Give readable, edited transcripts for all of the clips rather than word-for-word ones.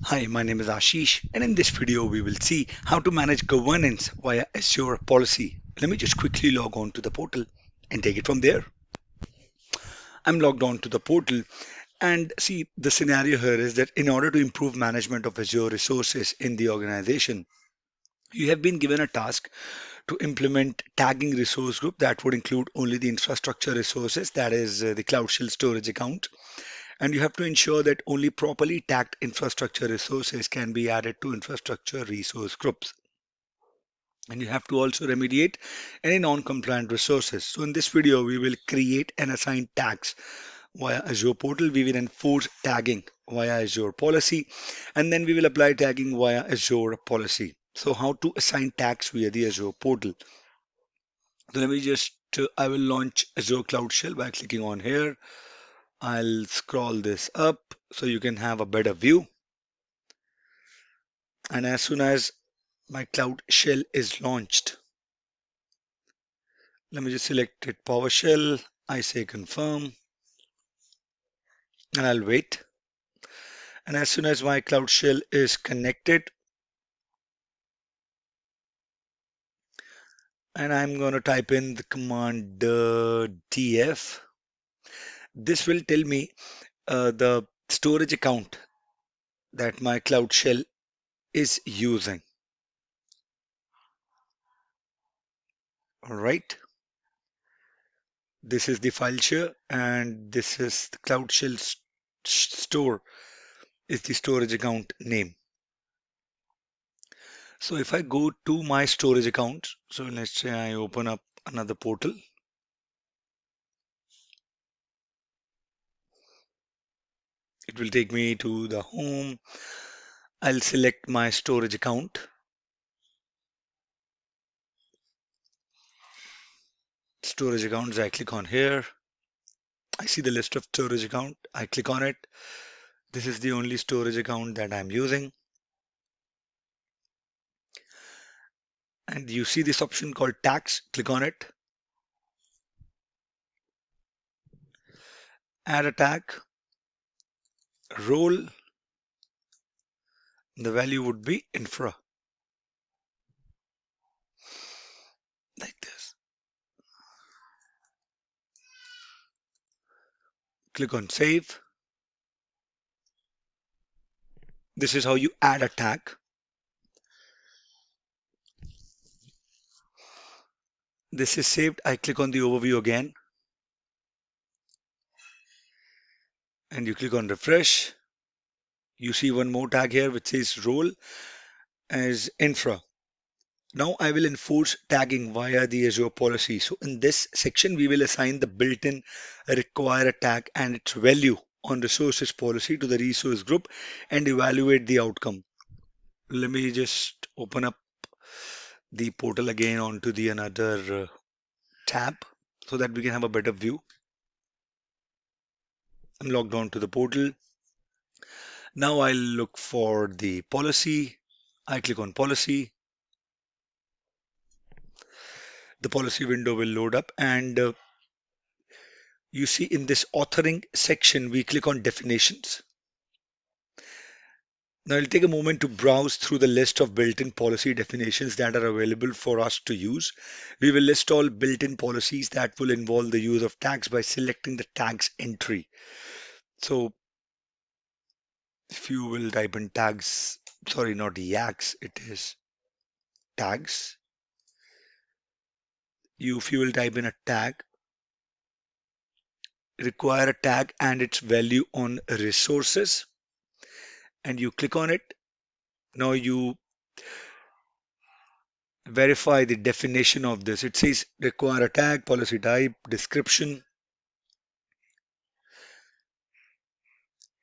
Hi, my name is Ashish, and in this video, we will see how to manage governance via Azure Policy. Let me just quickly log on to the portal and take it from there. I'm logged on to the portal, and see, the scenario here is that in order to improve management of Azure resources in the organization, you have been given a task to implement tagging resource group that would include only the infrastructure resources, that is the Cloud Shell storage account, and you have to ensure that only properly tagged infrastructure resources can be added to infrastructure resource groups. And you have to also remediate any non-compliant resources. So in this video, we will create and assign tags via Azure portal. We will enforce tagging via Azure policy, and then we will apply tagging via Azure policy. So how to assign tags via the Azure portal? So let me just, I will launch Azure Cloud Shell by clicking on here. I'll scroll this up so you can have a better view. And as soon as my Cloud Shell is launched, let me just select it PowerShell. I say confirm and I'll wait. And as soon as my Cloud Shell is connected, and I'm going to type in the command df, this will tell me the storage account that my Cloud Shell is using. All right. This is the file share, and this is the Cloud Shell store is the storage account name. So if I go to my storage account, so let's say I open up another portal. It will take me to the home. I'll select my storage account. Storage accounts, I click on here. I see the list of storage account. I click on it. This is the only storage account that I'm using. And you see this option called tags. Click on it. Add a tag. Role. The value would be infra. Like this. Click on save. This is how you add a tag. This is saved. I click on the overview again. And you click on refresh. You see one more tag here which says role as infra. Now I will enforce tagging via the Azure policy. So in this section, we will assign the built-in require a tag and its value on resources policy to the resource group and evaluate the outcome. Let me just open up the portal again onto the another tab so that we can have a better view. I'm logged on to the portal. Now I'll look for the policy. I click on policy. The policy window will load up, and you see in this authoring section, we click on definitions. Now it'll take a moment to browse through the list of built-in policy definitions that are available for us to use. We will list all built-in policies that will involve the use of tags by selecting the tags entry. So if you will type in tags, sorry, not yaks, it is tags. If you will type in a tag, require a tag and its value on resources, and you click on it. Now you verify the definition of this. It says require a tag, policy type, description,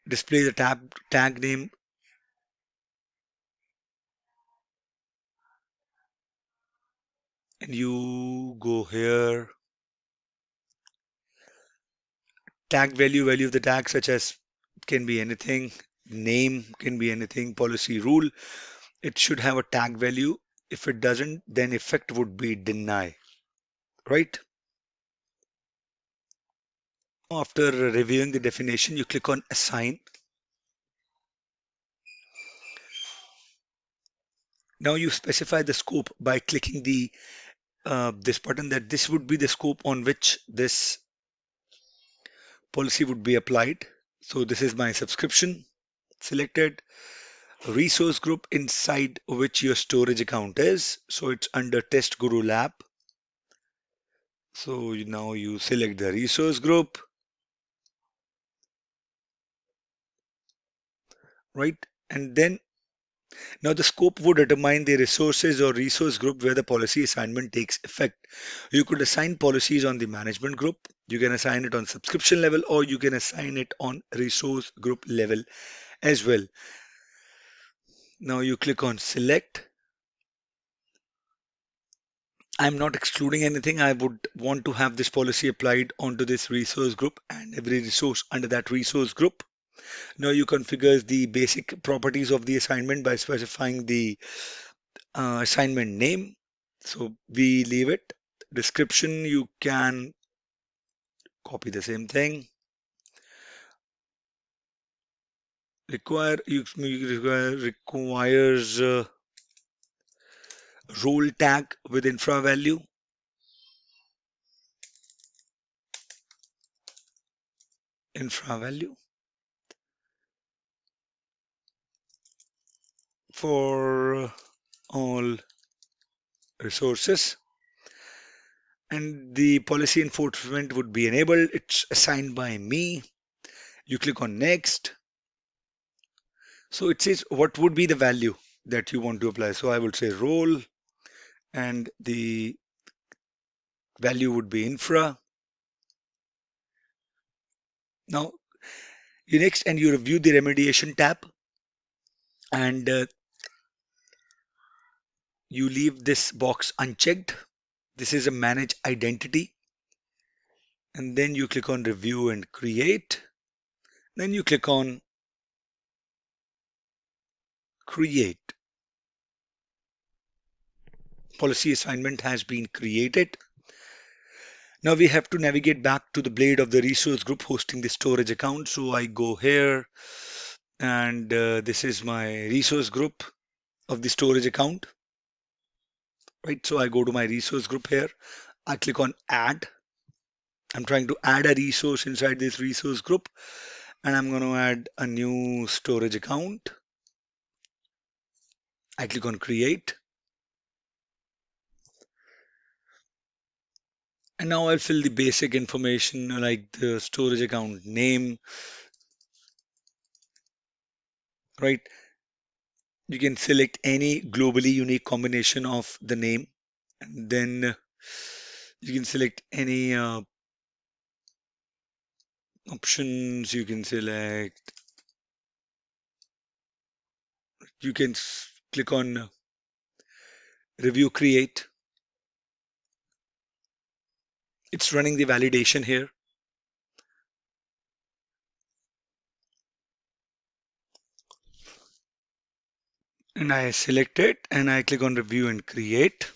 display the tag name, and you go here. Tag value of the tag, such as it can be anything, name can be anything, policy rule. It should have a tag value. If it doesn't, then effect would be deny, right? After reviewing the definition, you click on assign. Now you specify the scope by clicking the this button, that this would be the scope on which this policy would be applied. So this is my subscription selected, resource group inside which your storage account is. So it's under Test Guru Lab. So now you select the resource group, right? And then now the scope would determine the resources or resource group where the policy assignment takes effect. You could assign policies on the management group, you can assign it on subscription level, or you can assign it on resource group level as well. Now you click on select. I'm not excluding anything. I would want to have this policy applied onto this resource group and every resource under that resource group. Now you configure the basic properties of the assignment by specifying the assignment name. So we leave it. Description, you can copy the same thing. Requires role tag with infra value. For all resources, and the policy enforcement would be enabled. It's assigned by me. You click on next. So it says what would be the value that you want to apply. So I would say role, and the value would be infra. Now you next and you review the remediation tab, and you leave this box unchecked. This is a manage identity, and then you click on review and create. Then you click on create. Policy assignment has been created. Now we have to navigate back to the blade of the resource group hosting the storage account. So I go here, and this is my resource group of the storage account, right? So I go to my resource group here. I click on add. I'm trying to add a resource inside this resource group, and I'm going to add a new storage account. I click on create. And now I'll fill the basic information like the storage account name, right? You can select any globally unique combination of the name, and then you can select any options. You can select, you can click on review create. It's running the validation here. And I select it and I click on review and create.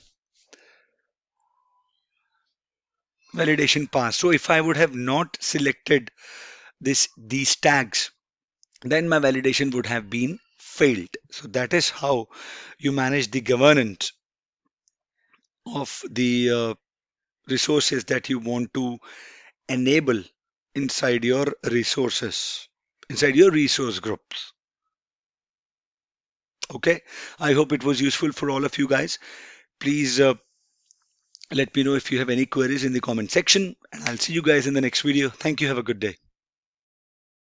Validation passed. So if I would have not selected these tags, then my validation would have been failed. So that is how you manage the governance of the resources that you want to enable inside your resources, inside your resource groups. Okay, I hope it was useful for all of you guys. Please let me know if you have any queries in the comment section, and I'll see you guys in the next video. Thank you. Have a good day.